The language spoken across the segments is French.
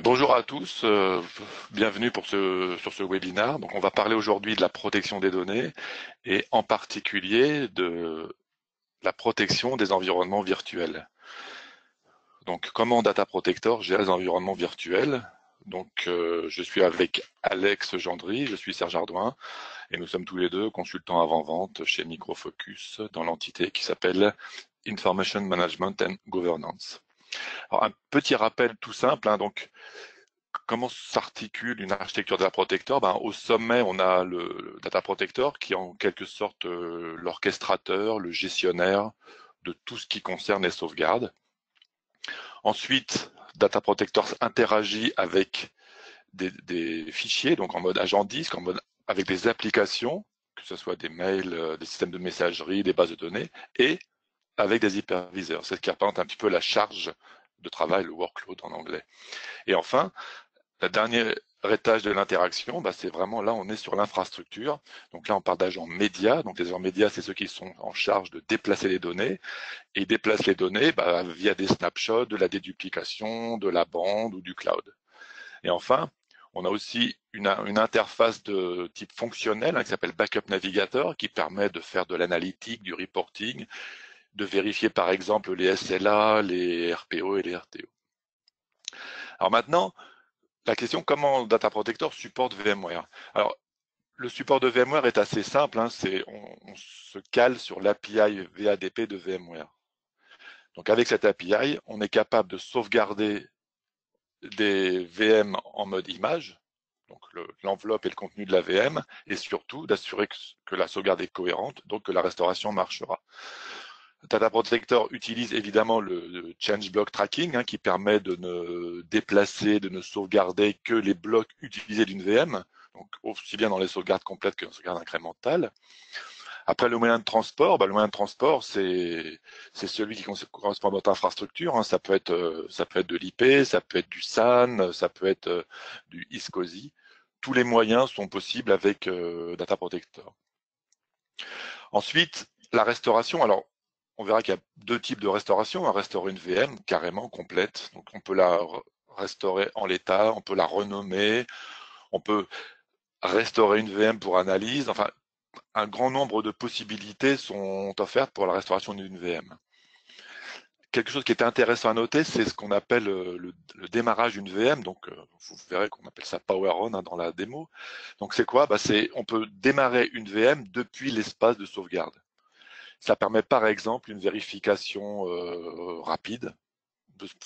Bonjour à tous, bienvenue sur ce webinaire. Donc, on va parler aujourd'hui de la protection des données et en particulier de la protection des environnements virtuels. Donc, comment Data Protector gère les environnements virtuels? Donc, je suis avec Alex Gendry, je suis Serge Ardouin et nous sommes tous les deux consultants avant-vente chez Micro Focus dans l'entité qui s'appelle Information Management and Governance. Alors, un petit rappel tout simple, donc comment s'articule une architecture Data Protector? Au sommet, on a le Data Protector qui est en quelque sorte l'orchestrateur, le gestionnaire de tout ce qui concerne les sauvegardes. Ensuite, Data Protector interagit avec des fichiers, donc en mode agent disque, avec des applications, que ce soit des mails, des systèmes de messagerie, des bases de données, et avec des hyperviseurs. C'est ce qui représente un petit peu la charge de travail, le workload en anglais. Et enfin, le dernier étage de l'interaction, c'est vraiment là, on est sur l'infrastructure. Donc là, on parle d'agents médias. Donc les agents médias, c'est ceux qui sont en charge de déplacer les données. Et ils déplacent les données via des snapshots, de la déduplication, de la bande ou du cloud. Et enfin, on a aussi une interface de type fonctionnel qui s'appelle Backup Navigator, qui permet de faire de l'analytique, du reporting, de vérifier par exemple les SLA, les RPO et les RTO. Alors maintenant, la question, comment Data Protector supporte VMware? Alors, le support de VMware est assez simple, on se cale sur l'API VADP de VMware. Donc avec cette API, on est capable de sauvegarder des VM en mode image, donc l'enveloppe et le contenu de la VM, et surtout d'assurer que la sauvegarde est cohérente, donc que la restauration marchera. Data Protector utilise évidemment le change block tracking qui permet de ne déplacer, de ne sauvegarder que les blocs utilisés d'une VM, donc aussi bien dans les sauvegardes complètes que dans les sauvegardes incrémentales. Après, le moyen de transport, c'est celui qui correspond à notre infrastructure. Ça peut être de l'IP, ça peut être du SAN, ça peut être du ISCSI. Tous les moyens sont possibles avec Data Protector. Ensuite, la restauration. Alors, on verra qu'il y a deux types de restauration. Restaurer une VM carrément complète. Donc, on peut la restaurer en l'état, on peut la renommer, on peut restaurer une VM pour analyse. Enfin, un grand nombre de possibilités sont offertes pour la restauration d'une VM. Quelque chose qui est intéressant à noter, c'est ce qu'on appelle le démarrage d'une VM. Donc, vous verrez qu'on appelle ça Power On dans la démo. Donc, c'est quoi? On peut démarrer une VM depuis l'espace de sauvegarde. Ça permet par exemple une vérification rapide.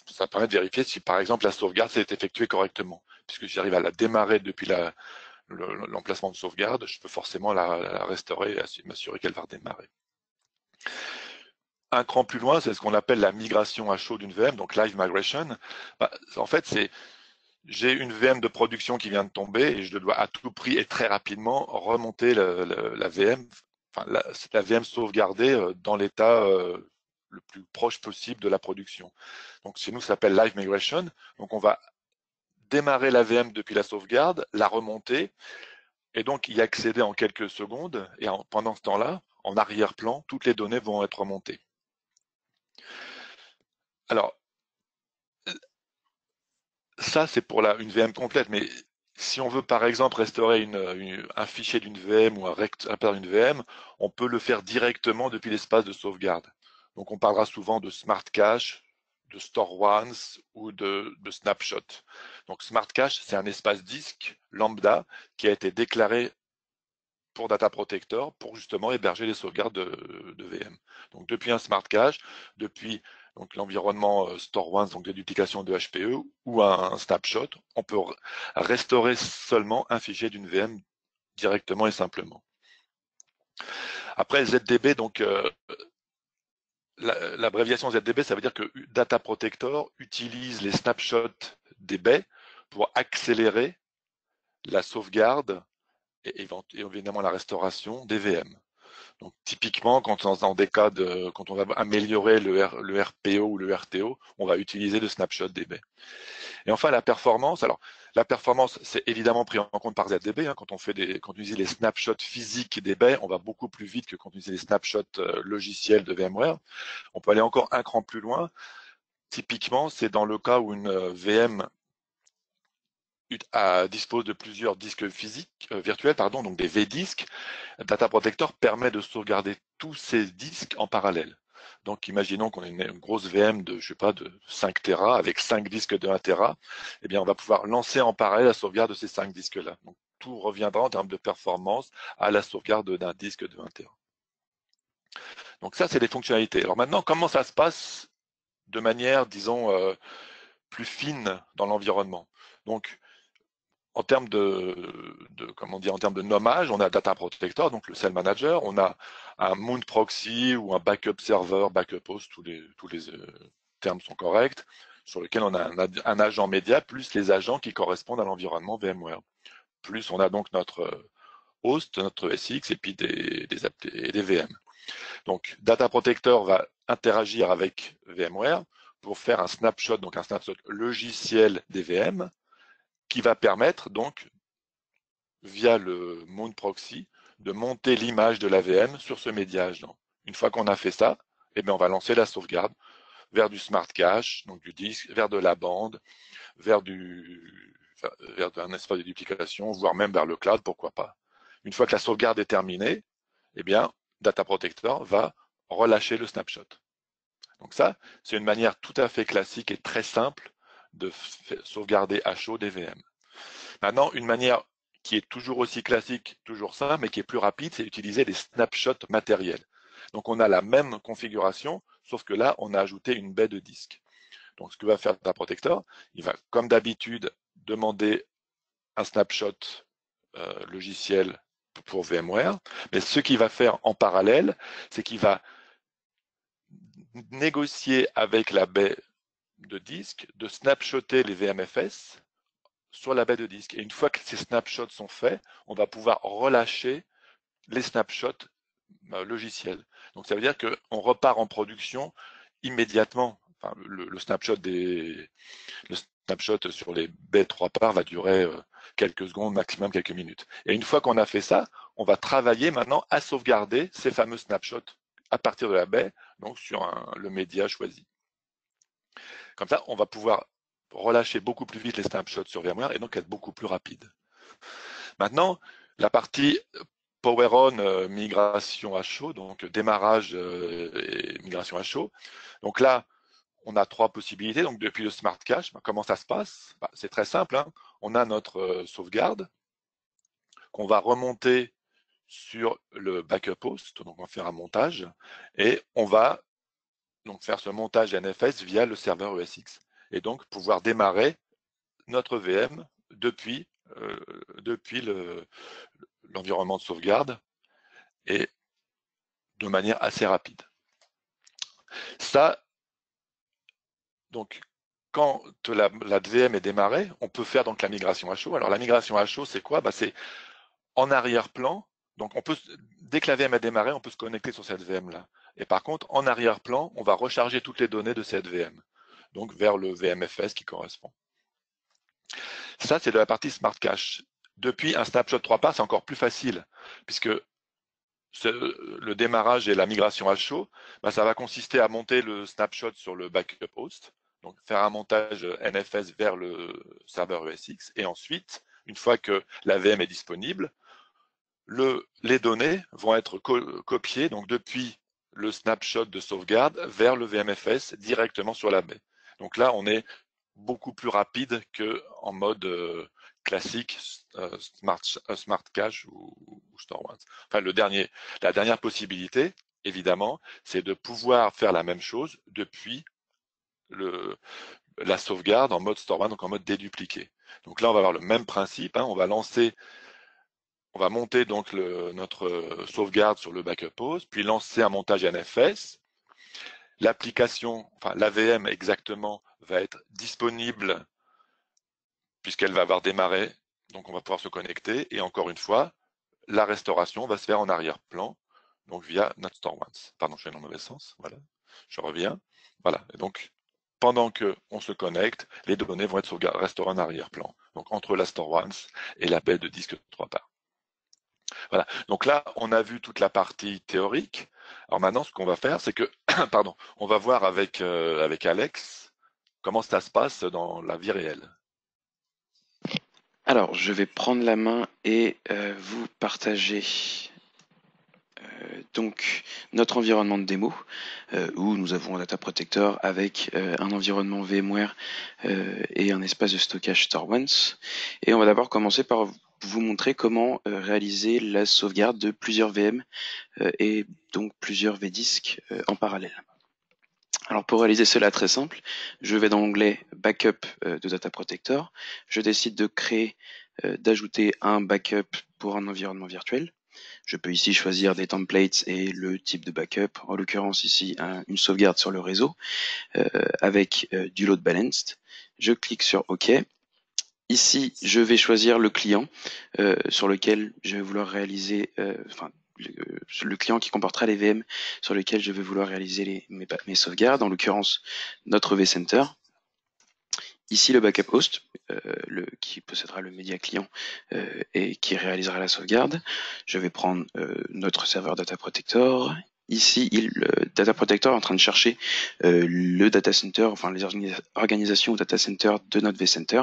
Ça permet de vérifier si par exemple la sauvegarde s'est effectuée correctement. Puisque j'arrive à la démarrer depuis l'emplacement de sauvegarde, je peux forcément la restaurer et m'assurer qu'elle va redémarrer. Un cran plus loin, c'est ce qu'on appelle la migration à chaud d'une VM, donc live migration. En fait, j'ai une VM de production qui vient de tomber et je dois à tout prix et très rapidement remonter la VM, la VM sauvegardée dans l'état le plus proche possible de la production. Donc chez nous, ça s'appelle live migration. Donc on va démarrer la VM depuis la sauvegarde, la remonter et donc y accéder en quelques secondes. Et pendant ce temps-là, en arrière-plan, toutes les données vont être remontées. Alors, ça, c'est pour une VM complète, mais si on veut par exemple restaurer un fichier d'une VM ou un récupérateur d'une VM, on peut le faire directement depuis l'espace de sauvegarde. Donc on parlera souvent de Smart Cache, de Store Once ou de Snapshot. Donc Smart Cache, c'est un espace disque lambda qui a été déclaré pour Data Protector pour justement héberger les sauvegardes de VM. Donc depuis un Smart Cache, depuis l'environnement Store Once, donc des duplications de HPE, ou un snapshot, on peut restaurer seulement un fichier d'une VM directement et simplement. Après ZDB, donc l'abréviation ZDB, ça veut dire que Data Protector utilise les snapshots des baies pour accélérer la sauvegarde et évidemment la restauration des VM. Donc typiquement, quand on va améliorer le RPO ou le RTO, on va utiliser le snapshot DB. Et enfin la performance. Alors la performance, c'est évidemment pris en compte par ZDB. Quand on utilise les snapshots physiques des baies, on va beaucoup plus vite que quand on utilise les snapshots logiciels de VMware. On peut aller encore un cran plus loin. Typiquement, c'est dans le cas où une VM dispose de plusieurs disques physiques, virtuels, pardon, donc des V-disques. Data Protector permet de sauvegarder tous ces disques en parallèle. Donc, imaginons qu'on ait une grosse VM de, je sais pas, de 5 Tera avec 5 disques de 1 Tera. Eh bien, on va pouvoir lancer en parallèle la sauvegarde de ces 5 disques-là. Donc, tout reviendra en termes de performance à la sauvegarde d'un disque de 1 Tera. Donc, ça, c'est les fonctionnalités. Alors maintenant, comment ça se passe de manière, disons, plus fine dans l'environnement? Donc, en termes comment dire, en termes de nommage, on a Data Protector, donc le Cell Manager, on a un Mount Proxy ou un Backup Server, Backup Host, tous les termes sont corrects, sur lequel on a un agent média plus les agents qui correspondent à l'environnement VMware. Plus on a donc notre host, notre SX et puis des VM. Donc Data Protector va interagir avec VMware pour faire un snapshot, donc un snapshot logiciel des VM, qui va permettre donc, via le Mount Proxy, de monter l'image de la VM sur ce média agent. Une fois qu'on a fait ça, eh bien, on va lancer la sauvegarde vers du Smart Cache, donc du disque, vers de la bande, vers un espace de duplication, voire même vers le cloud, pourquoi pas. Une fois que la sauvegarde est terminée, eh bien, Data Protector va relâcher le snapshot. Donc ça, c'est une manière tout à fait classique et très simple de sauvegarder à chaud des VM. Maintenant, une manière qui est toujours aussi classique, toujours simple, mais qui est plus rapide, c'est d'utiliser des snapshots matériels. Donc on a la même configuration, sauf que là, on a ajouté une baie de disque. Donc ce que va faire Data Protector, il va, comme d'habitude, demander un snapshot logiciel pour VMware, mais ce qu'il va faire en parallèle, c'est qu'il va négocier avec la baie de disque de snapshotter les VMFS sur la baie de disque. Et une fois que ces snapshots sont faits, on va pouvoir relâcher les snapshots logiciels. Donc ça veut dire qu'on repart en production immédiatement. Enfin, le snapshot sur les baies 3 parts va durer quelques secondes, maximum quelques minutes. Et une fois qu'on a fait ça, on va travailler maintenant à sauvegarder ces fameux snapshots à partir de la baie, donc sur le média choisi. Comme ça, on va pouvoir relâcher beaucoup plus vite les snapshots sur VMware et donc être beaucoup plus rapide. Maintenant, la partie Power On, migration à chaud, donc démarrage et migration à chaud. Donc là, on a 3 possibilités. Donc depuis le Smart Cache, comment ça se passe? C'est très simple, hein. On a notre sauvegarde qu'on va remonter sur le backup host, donc on va faire un montage et on va donc faire ce montage NFS via le serveur ESX et donc pouvoir démarrer notre VM depuis l'environnement de sauvegarde et de manière assez rapide. Ça, donc, quand la VM est démarrée, on peut faire donc la migration à chaud. Alors la migration à chaud, c'est quoi? C'est en arrière-plan. Donc dès que la VM a démarré, on peut se connecter sur cette VM-là. Et par contre, en arrière-plan, on va recharger toutes les données de cette VM, donc vers le VMFS qui correspond. Ça, c'est de la partie Smart Cache. Depuis un snapshot 3 parts, c'est encore plus facile, puisque le démarrage et la migration à chaud, ça va consister à monter le snapshot sur le backup host, donc faire un montage NFS vers le serveur ESX, et ensuite, une fois que la VM est disponible, les données vont être copiées donc depuis le snapshot de sauvegarde vers le VMFS directement sur la baie. Donc là, on est beaucoup plus rapide qu'en mode classique Smart Cache ou StoreOne. Enfin, la dernière possibilité, évidemment, c'est de pouvoir faire la même chose depuis la sauvegarde en mode StoreOne, donc en mode dédupliqué. Donc là, on va avoir le même principe, hein, on va monter donc notre sauvegarde sur le backup host, puis lancer un montage NFS. L'application, enfin l'AVM exactement, va être disponible puisqu'elle va avoir démarré, donc on va pouvoir se connecter. Et encore une fois, la restauration va se faire en arrière-plan, donc via notre StoreOne. Pardon, je suis dans le mauvais sens. Voilà, je reviens. Voilà. Et donc, pendant qu'on se connecte, les données vont être restaurées en arrière-plan. Donc entre la StoreOne et la baie de disque 3 parts. Voilà. Donc là, on a vu toute la partie théorique. Alors maintenant, ce qu'on va faire, c'est que, pardon, on va voir avec Alex comment ça se passe dans la vie réelle. Alors, je vais prendre la main et vous partager donc notre environnement de démo où nous avons un data protector avec un environnement VMware et un espace de stockage StoreOnce. Et on va d'abord commencer par vous montrer comment réaliser la sauvegarde de plusieurs VM et donc plusieurs vdisks en parallèle. Alors pour réaliser cela très simple, je vais dans l'onglet Backup de Data Protector. Je décide de créer, d'ajouter un backup pour un environnement virtuel. Je peux ici choisir des templates et le type de backup. En l'occurrence ici une sauvegarde sur le réseau avec du load balanced. Je clique sur OK. Ici, je vais choisir le client sur lequel je vais vouloir réaliser, le client qui comportera les VM sur lesquels je vais vouloir réaliser mes sauvegardes, en l'occurrence notre vCenter. Ici, le backup host, qui possédera le média client et qui réalisera la sauvegarde. Je vais prendre notre serveur Data Protector. Ici, le Data Protector est en train de chercher le data center, enfin les organisations ou data center de notre vCenter.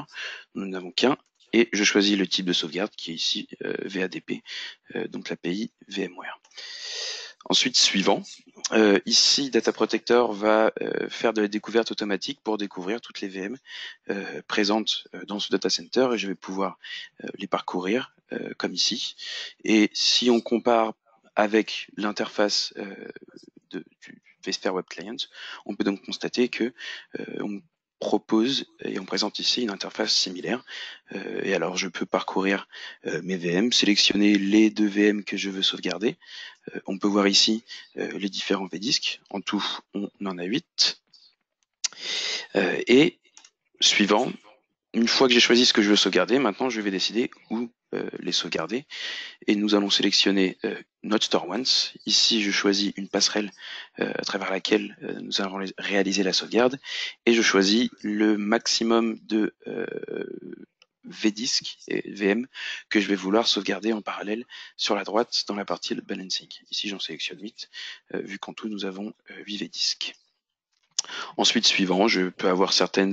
Nous n'avons qu'un. Et je choisis le type de sauvegarde qui est ici VADP, donc l'API VMware. Ensuite, suivant, ici Data Protector va faire de la découverte automatique pour découvrir toutes les VM présentes dans ce data center et je vais pouvoir les parcourir comme ici. Et si on compare avec l'interface du vSphere Web Client, on peut donc constater que on propose et on présente ici une interface similaire. Et alors je peux parcourir mes VM, sélectionner les 2 VM que je veux sauvegarder. On peut voir ici les différents vdisks. En tout, on en a 8. Et suivant, une fois que j'ai choisi ce que je veux sauvegarder, maintenant je vais décider où les sauvegarder. Et nous allons sélectionner notre StoreOnce. Ici, je choisis une passerelle à travers laquelle nous allons réaliser la sauvegarde. Et je choisis le maximum de vdisks et VM que je vais vouloir sauvegarder en parallèle sur la droite dans la partie balancing. Ici, j'en sélectionne 8, vu qu'en tout, nous avons 8 vdisks. Ensuite, suivant, je peux avoir certains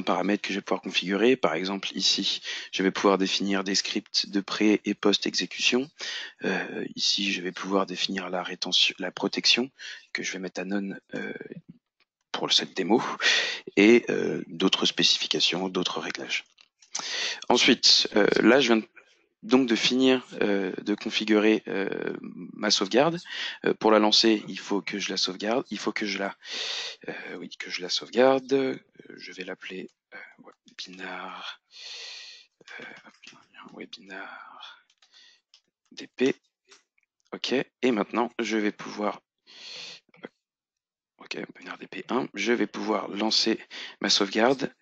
paramètres que je vais pouvoir configurer. Par exemple, ici, je vais pouvoir définir des scripts de pré- et post-exécution. Ici, je vais pouvoir définir la protection que je vais mettre à non pour cette démo et d'autres spécifications, d'autres réglages. Ensuite, là, je viens donc de finir de configurer ma sauvegarde. Pour la lancer, il faut que je la sauvegarde, il faut que je la sauvegarde. Je vais l'appeler webinar, webinar DP. OK. Et maintenant, je vais pouvoir OK, webinar DP1. Je vais pouvoir lancer ma sauvegarde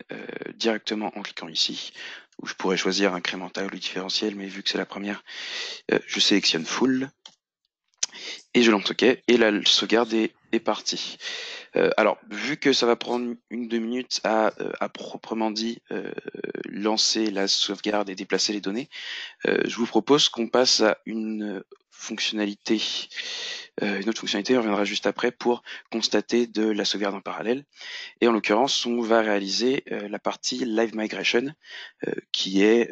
directement en cliquant ici, où je pourrais choisir incrémental ou différentiel, mais vu que c'est la première, je sélectionne full et je lance OK. Et la sauvegarde est partie. Alors, vu que ça va prendre 1-2 minutes à proprement dit lancer la sauvegarde et déplacer les données, je vous propose qu'on passe à une fonctionnalité, une autre fonctionnalité, on reviendra juste après pour constater de la sauvegarde en parallèle. Et en l'occurrence, on va réaliser la partie Live Migration, qui est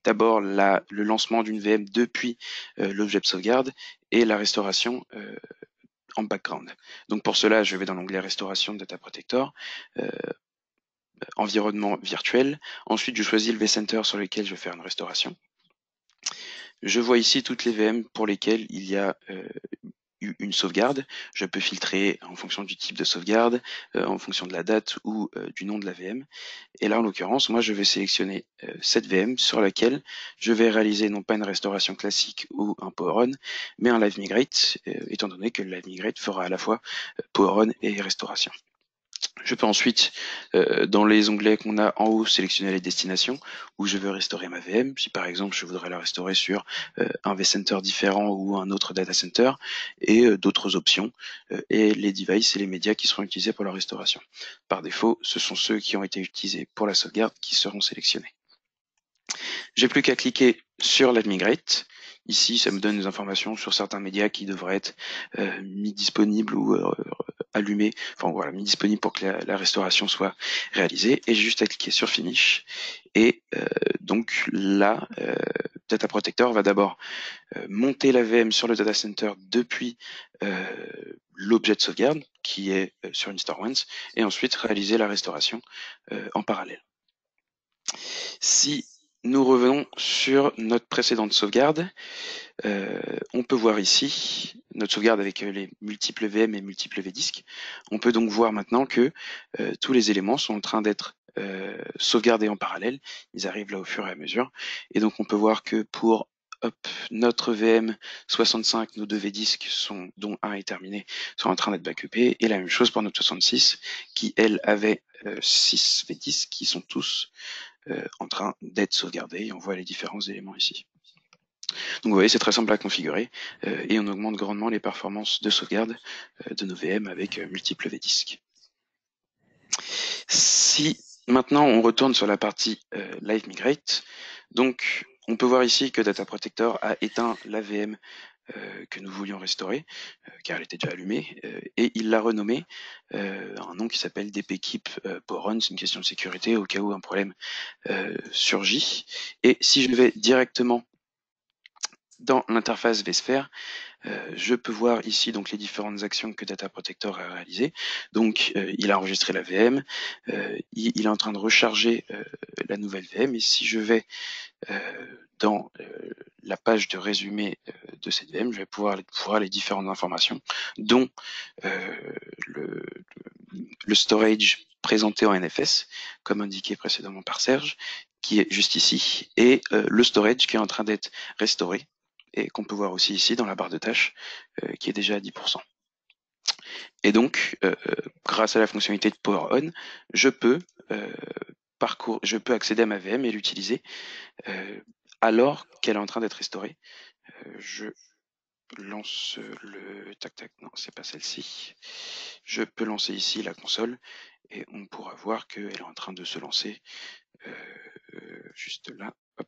d'abord le lancement d'une VM depuis l'objet de sauvegarde et la restauration en background. Donc pour cela, je vais dans l'onglet Restauration de Data Protector, environnement virtuel. Ensuite, je choisis le vCenter sur lequel je vais faire une restauration. Je vois ici toutes les VM pour lesquelles il y a eu une sauvegarde. Je peux filtrer en fonction du type de sauvegarde, en fonction de la date ou du nom de la VM. Et là, en l'occurrence, moi, je vais sélectionner cette VM sur laquelle je vais réaliser non pas une restauration classique ou un power on, mais un live migrate, étant donné que le live migrate fera à la fois power on et restauration. Je peux ensuite, dans les onglets qu'on a en haut, sélectionner les destinations où je veux restaurer ma VM. Si par exemple je voudrais la restaurer sur un vCenter différent ou un autre data center, et d'autres options, et les devices et les médias qui seront utilisés pour la restauration. Par défaut, ce sont ceux qui ont été utilisés pour la sauvegarde qui seront sélectionnés. J'ai plus qu'à cliquer sur l'admigrate. Ici, ça me donne des informations sur certains médias qui devraient être mis disponibles ou allumé, enfin voilà, mis disponible pour que la restauration soit réalisée. Et j'ai juste à cliquer sur Finish. Et donc là, Data Protector va d'abord monter la VM sur le data center depuis l'objet de sauvegarde qui est sur une StarONE et ensuite réaliser la restauration en parallèle. Si nous revenons sur notre précédente sauvegarde, on peut voir ici notre sauvegarde avec les multiples VM et multiples VDisques. On peut donc voir maintenant que tous les éléments sont en train d'être sauvegardés en parallèle. Ils arrivent là au fur et à mesure. Et donc on peut voir que pour notre VM 65, nos deux VDisques dont un est terminé, sont en train d'être backupés. Et la même chose pour notre 66, qui elle avait 6 VDisques qui sont tous en train d'être sauvegardés. Et on voit les différents éléments ici. Donc vous voyez, c'est très simple à configurer et on augmente grandement les performances de sauvegarde de nos VM avec multiples VDisques. Si maintenant on retourne sur la partie Live Migrate, donc on peut voir ici que Data Protector a éteint la VM que nous voulions restaurer, car elle était déjà allumée, et il l'a renommée un nom qui s'appelle dpkeep pour run. C'est une question de sécurité au cas où un problème surgit. Et si je vais directement dans l'interface vSphere, je peux voir ici donc les différentes actions que Data Protector a réalisées. Donc il a enregistré la VM, il est en train de recharger la nouvelle VM, et si je vais dans la page de résumé de cette VM, je vais pouvoir voir les différentes informations, dont le storage présenté en NFS, comme indiqué précédemment par Serge, qui est juste ici, et le storage qui est en train d'être restauré, et qu'on peut voir aussi ici dans la barre de tâches, qui est déjà à 10%. Et donc, grâce à la fonctionnalité de Power On, je peux accéder à ma VM et l'utiliser alors qu'elle est en train d'être restaurée. Je lance le tac, non, c'est pas celle-ci. Je peux lancer ici la console et on pourra voir qu'elle est en train de se lancer juste là. Hop.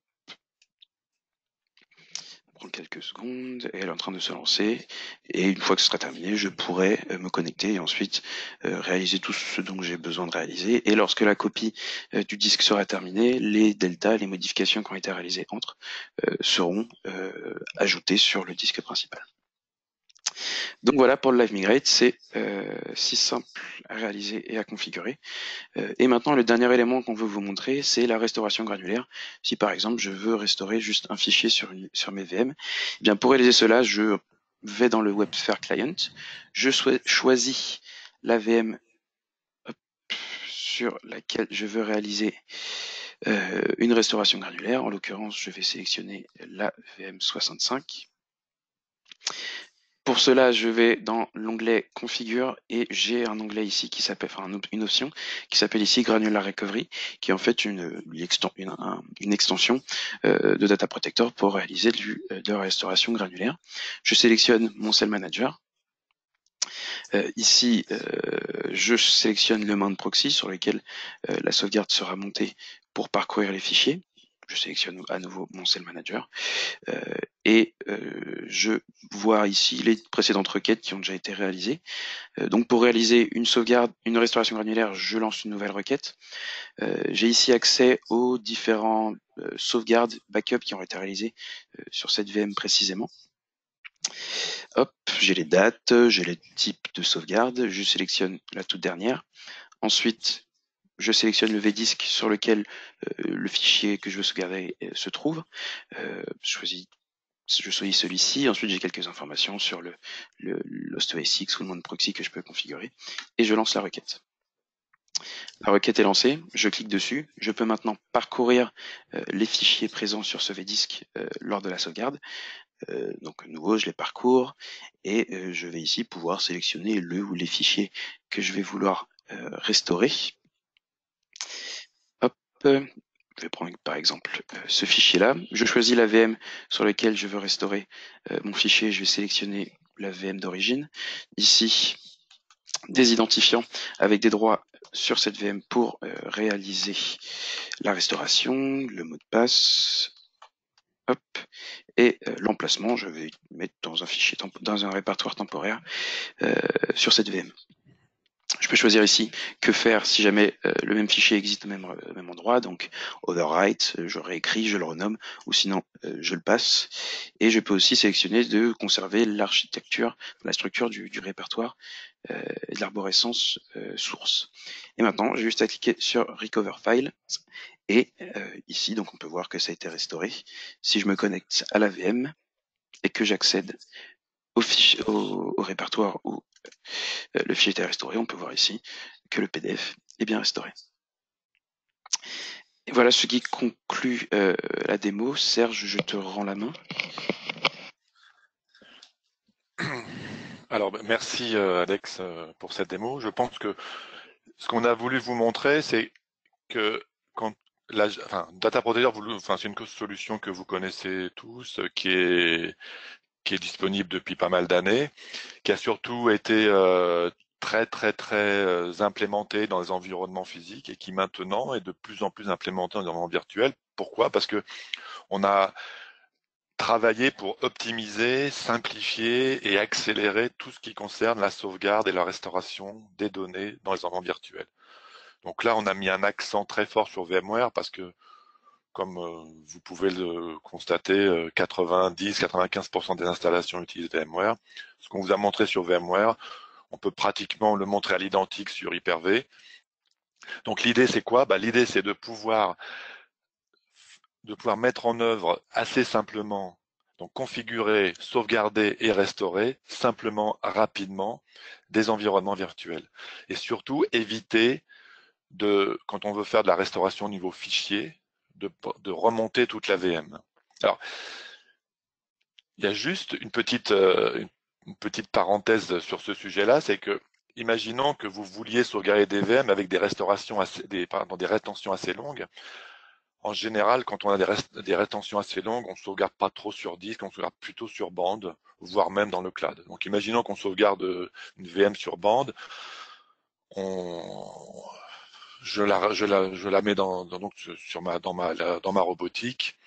On prend quelques secondes et elle est en train de se lancer. Et une fois que ce sera terminé, je pourrai me connecter et ensuite réaliser tout ce dont j'ai besoin de réaliser. Et lorsque la copie du disque sera terminée, les deltas, les modifications qui ont été réalisées entre seront ajoutées sur le disque principal. Donc voilà pour le Live Migrate, c'est si simple à réaliser et à configurer. Et maintenant, le dernier élément qu'on veut vous montrer, c'est la restauration granulaire. Si par exemple, je veux restaurer juste un fichier sur mes VM, eh bien pour réaliser cela, je vais dans le WebSphere Client, je choisis la VM sur laquelle je veux réaliser une restauration granulaire. En l'occurrence, je vais sélectionner la VM 65. Pour cela, je vais dans l'onglet Configure et j'ai un onglet ici qui s'appelle, enfin une option qui s'appelle ici Granular Recovery, qui est en fait une extension de Data Protector pour réaliser de la restauration granulaire. Je sélectionne mon Cell Manager. Ici, je sélectionne le mount proxy sur lequel la sauvegarde sera montée pour parcourir les fichiers. Je sélectionne à nouveau mon Cell Manager et je vois ici les précédentes requêtes qui ont déjà été réalisées. Donc pour réaliser une sauvegarde, une restauration granulaire, je lance une nouvelle requête. J'ai ici accès aux différents sauvegardes, backups qui ont été réalisés sur cette VM précisément. Hop, j'ai les dates, j'ai les types de sauvegarde, je sélectionne la toute dernière. Ensuite, je sélectionne le VDisc sur lequel le fichier que je veux sauvegarder se trouve. Je choisis celui-ci. Ensuite, j'ai quelques informations sur le HostOSX ou le mount proxy que je peux configurer. Et je lance la requête. La requête est lancée, je clique dessus. Je peux maintenant parcourir les fichiers présents sur ce VDisc lors de la sauvegarde. Donc à nouveau, je les parcours et je vais ici pouvoir sélectionner le ou les fichiers que je vais vouloir restaurer. Hop, je vais prendre par exemple ce fichier-là. Je choisis la VM sur laquelle je veux restaurer mon fichier. Je vais sélectionner la VM d'origine. Ici, des identifiants avec des droits sur cette VM pour réaliser la restauration, le mot de passe. Hop, et l'emplacement, je vais mettre dans un fichier, dans un répertoire temporaire sur cette VM. Je peux choisir ici que faire si jamais le même fichier existe au même endroit, donc overwrite, je réécris, je le renomme, ou sinon je le passe. Et je peux aussi sélectionner de conserver l'architecture, la structure du répertoire et de l'arborescence source. Et maintenant, j'ai juste à cliquer sur Recover File. Et ici, donc on peut voir que ça a été restauré. Si je me connecte à la VM et que j'accède au répertoire où le fichier était restauré, on peut voir ici que le PDF est bien restauré. Et voilà ce qui conclut la démo. Serge, je te rends la main. Alors, merci Alex pour cette démo. Je pense que ce qu'on a voulu vous montrer, c'est que quand Data Protector, c'est une solution que vous connaissez tous, qui est disponible depuis pas mal d'années, qui a surtout été très implémentée dans les environnements physiques et qui maintenant est de plus en plus implémentée dans les environnements virtuels. Pourquoi? Parce que on a travaillé pour optimiser, simplifier et accélérer tout ce qui concerne la sauvegarde et la restauration des données dans les environnements virtuels. Donc là, on a mis un accent très fort sur VMware parce que, comme vous pouvez le constater, 90-95% des installations utilisent VMware. Ce qu'on vous a montré sur VMware, on peut pratiquement le montrer à l'identique sur Hyper-V. Donc l'idée, c'est quoi? L'idée, c'est de pouvoir mettre en œuvre assez simplement, donc configurer, sauvegarder et restaurer simplement, rapidement, des environnements virtuels. Et surtout, éviter quand on veut faire de la restauration au niveau fichier, de remonter toute la VM. Alors, il y a juste une petite parenthèse sur ce sujet-là, c'est que, imaginons que vous vouliez sauvegarder des VM avec des des rétentions assez longues. En général, quand on a des rétentions assez longues, on ne sauvegarde pas trop sur disque, on sauvegarde plutôt sur bande, voire même dans le cloud. Donc, imaginons qu'on sauvegarde une VM sur bande, je la mets dans ma robotique,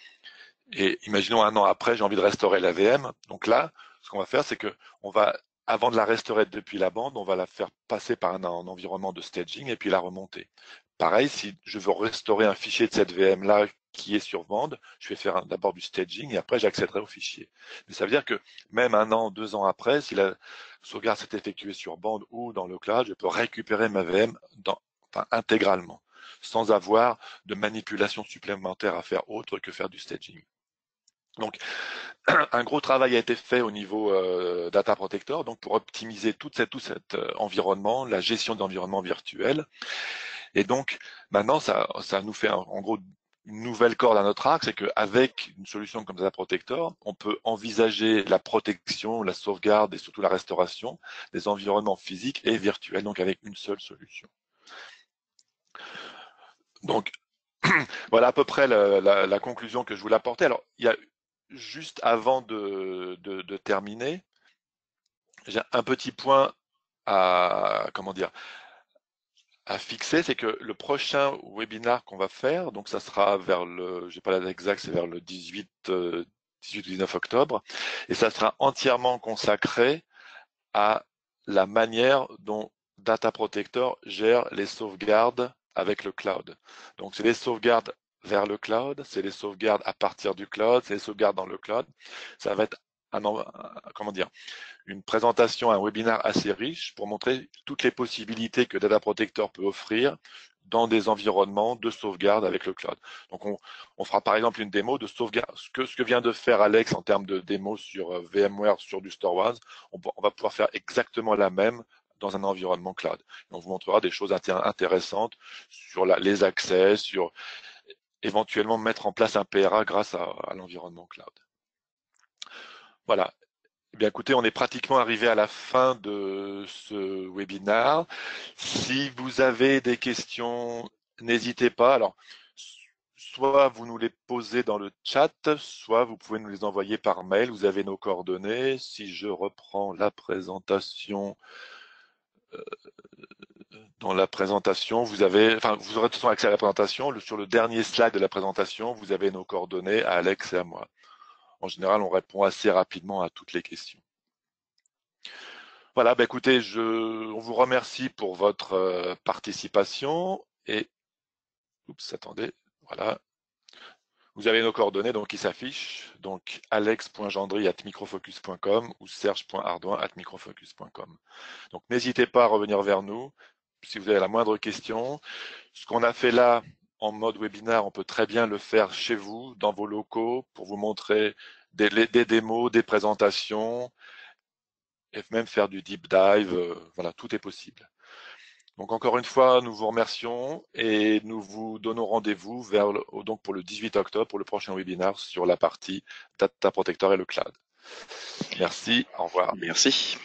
et imaginons un an après, j'ai envie de restaurer la VM. Donc là, ce qu'on va faire, c'est que avant de la restaurer depuis la bande, on va la faire passer par un environnement de staging et puis la remonter. Pareil, si je veux restaurer un fichier de cette VM-là qui est sur bande, je vais faire d'abord du staging et après j'accéderai au fichier. Mais ça veut dire que même un an, 2 ans après, si la sauvegarde s'est effectuée sur bande ou dans le cloud, je peux récupérer ma VM intégralement, sans avoir de manipulation supplémentaire à faire autre que faire du staging. Donc, un gros travail a été fait au niveau Data Protector, donc pour optimiser tout cet environnement, la gestion d'environnement virtuel. Et donc, maintenant, ça nous fait en gros une nouvelle corde à notre arc, c'est qu'avec une solution comme Data Protector, on peut envisager la protection, la sauvegarde et surtout la restauration des environnements physiques et virtuels, donc avec une seule solution. Donc, voilà à peu près la conclusion que je voulais apporter. Alors, il y a juste avant de terminer, j'ai un petit point à fixer, c'est que le prochain webinaire qu'on va faire, donc ça sera j'ai pas la date exacte, c'est vers le 18 ou 19 octobre, et ça sera entièrement consacré à la manière dont Data Protector gère les sauvegardes avec le cloud. Donc c'est les sauvegardes vers le cloud, c'est les sauvegardes à partir du cloud, c'est les sauvegardes dans le cloud. Ça va être une présentation, un webinaire assez riche pour montrer toutes les possibilités que Data Protector peut offrir dans des environnements de sauvegarde avec le cloud. Donc on fera par exemple une démo de sauvegarde, ce que vient de faire Alex en termes de démo sur VMware sur du StoreWAS, on va pouvoir faire exactement la même dans un environnement cloud. Et on vous montrera des choses intéressantes sur les accès, sur éventuellement mettre en place un PRA grâce à l'environnement cloud. Voilà. Eh bien, écoutez, on est pratiquement arrivé à la fin de ce webinaire. Si vous avez des questions, n'hésitez pas. Alors, soit vous nous les posez dans le chat, soit vous pouvez nous les envoyer par mail. Vous avez nos coordonnées. Si je reprends la présentation, dans la présentation, vous aurez de toute façon accès à la présentation. Sur le dernier slide de la présentation, vous avez nos coordonnées à Alex et à moi. En général, on répond assez rapidement à toutes les questions. Voilà, bah écoutez, on vous remercie pour votre participation et, oups, attendez, voilà. Vous avez nos coordonnées donc qui s'affichent, donc alex.gendry@microfocus.com ou serge.ardouin@microfocus.com. Donc n'hésitez pas à revenir vers nous si vous avez la moindre question. Ce qu'on a fait là en mode webinaire, on peut très bien le faire chez vous, dans vos locaux, pour vous montrer des démos, des présentations, et même faire du deep dive. Voilà, tout est possible. Donc encore une fois, nous vous remercions et nous vous donnons rendez-vous donc pour le 18 octobre pour le prochain webinaire sur la partie Data Protector et le cloud. Merci, au revoir. Merci.